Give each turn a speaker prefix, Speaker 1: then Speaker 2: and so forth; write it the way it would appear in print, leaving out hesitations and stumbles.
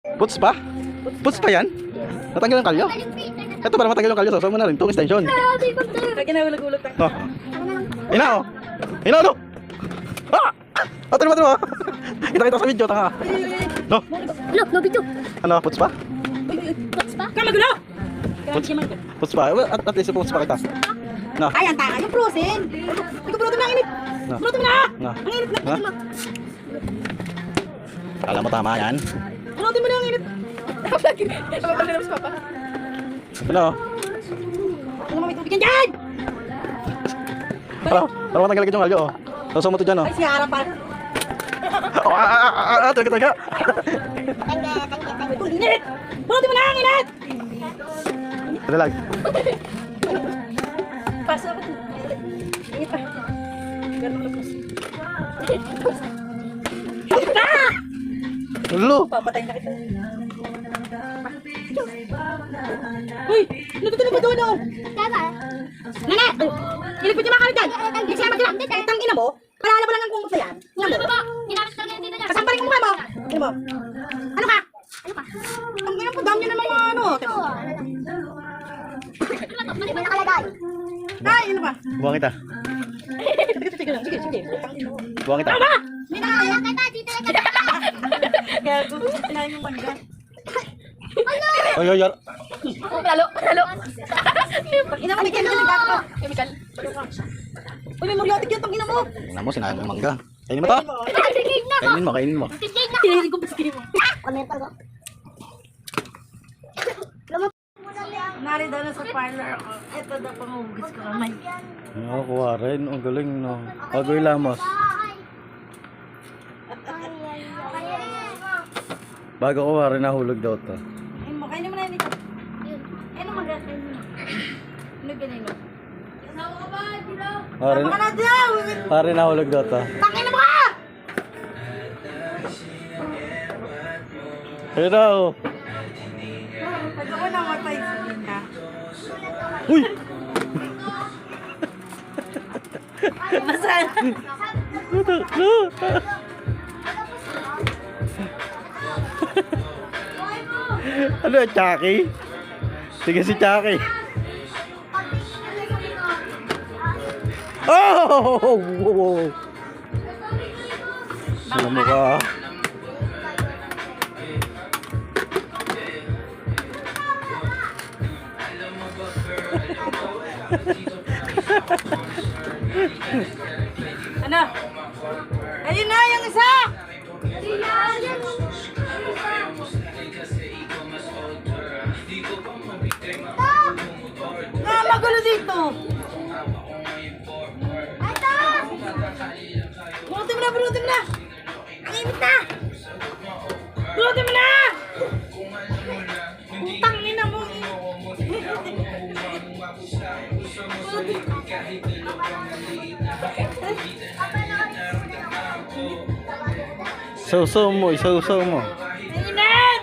Speaker 1: Puts pa? Puts pa yan? Natanggal yung kalyo? Ito para matanggal yung kalyo, so mo na rin itong extension.
Speaker 2: Kaya kinahulog-hulog tayo.
Speaker 1: Oh. Ina oh. Ina no. Ah! Atro mo. Kita sa video tanga. No.
Speaker 3: No video.
Speaker 1: Ano, puts pa?
Speaker 3: Puts pa?
Speaker 2: Kamagulo!
Speaker 1: Puts pa. Well, at least puts pa kita. No.
Speaker 2: Ay, ang tanga yung frozen. Ikaw pulutin mo na, init.
Speaker 1: No.
Speaker 2: Pulutin mo na.
Speaker 1: No.
Speaker 2: Ang init na.
Speaker 1: Ha? Alam mo tama yan.
Speaker 2: Pulutin mo na ang init. Kapag na papa.
Speaker 1: Ano?
Speaker 2: Ano mo may tubig yan dyan?
Speaker 1: Para matanggal agad yung kalyo oh. So mo to dyan oh.
Speaker 2: Ay, si Hara pa.
Speaker 1: Taga.
Speaker 2: Ito, init. Pulutin mo na ang init.
Speaker 1: Ito lang.
Speaker 2: Paso ako. Init pa. Ganun lang po.
Speaker 1: Ulo.
Speaker 2: Papatay na kita. Uy! Natutunan ba doon oh?
Speaker 3: Tama.
Speaker 2: Nana! Ilipit yung mga kalit dyan! Hindi siya magkira! Tang ina mo! Palala mo lang ang kumot na yan!
Speaker 3: Ano ba? Ginamit talaga yung dito niya.
Speaker 2: Kasampalin ko mukha mo! Ano mo? Ano ka? Ang ina po, dami nyo naman mga ano!
Speaker 3: May nakalagay.
Speaker 2: Ay, ano ba?
Speaker 1: Buwang kita.
Speaker 2: Sige lang, sige.
Speaker 1: Buwang kita.
Speaker 2: Ano ba?
Speaker 3: May nakalagay kita dito lang.
Speaker 2: Kaya kung sinahin yung mangga.
Speaker 1: Oy.
Speaker 3: Lalo.
Speaker 2: Ina mo, may chemical na gato. Chemical. Uy, may maglatik yan, tang ina mo!
Speaker 1: Tingnan mo, sinabi mo mangga. Kainin mo to.
Speaker 3: Tigig na.
Speaker 1: Kainin mo.
Speaker 3: Tigig na.
Speaker 2: Pinilig ko pa sige mo.
Speaker 3: Komento ko.
Speaker 2: Nari daw na sa parlor ako. Ito daw pangugas ko kamay.
Speaker 1: Nakakuha rin. Ang galing no. Agoy lamos. Bago kuha rin nahulog daw to.
Speaker 2: Ayun mo, kainin mo na yun ito. Ayun mo, mag-kainin mo. Ano ganyan mo?
Speaker 1: Pare
Speaker 2: Baka na daw!
Speaker 1: pare nahulog daw to.
Speaker 2: Tangin na mo ka!
Speaker 1: Ayun daw.
Speaker 2: Pag ako namatay, sabihin na.
Speaker 1: Uy!
Speaker 2: Basta.
Speaker 1: Ano yan, Chucky? Sige si Chucky. Oh! Wow! Alam mo ka.
Speaker 2: Ano? Ayun na, yung isa! Magulo dito! Bunutin mo na! Ang init na! Bunutin mo na! Putang ina mo!
Speaker 1: Sausaw mo.
Speaker 2: Ang init!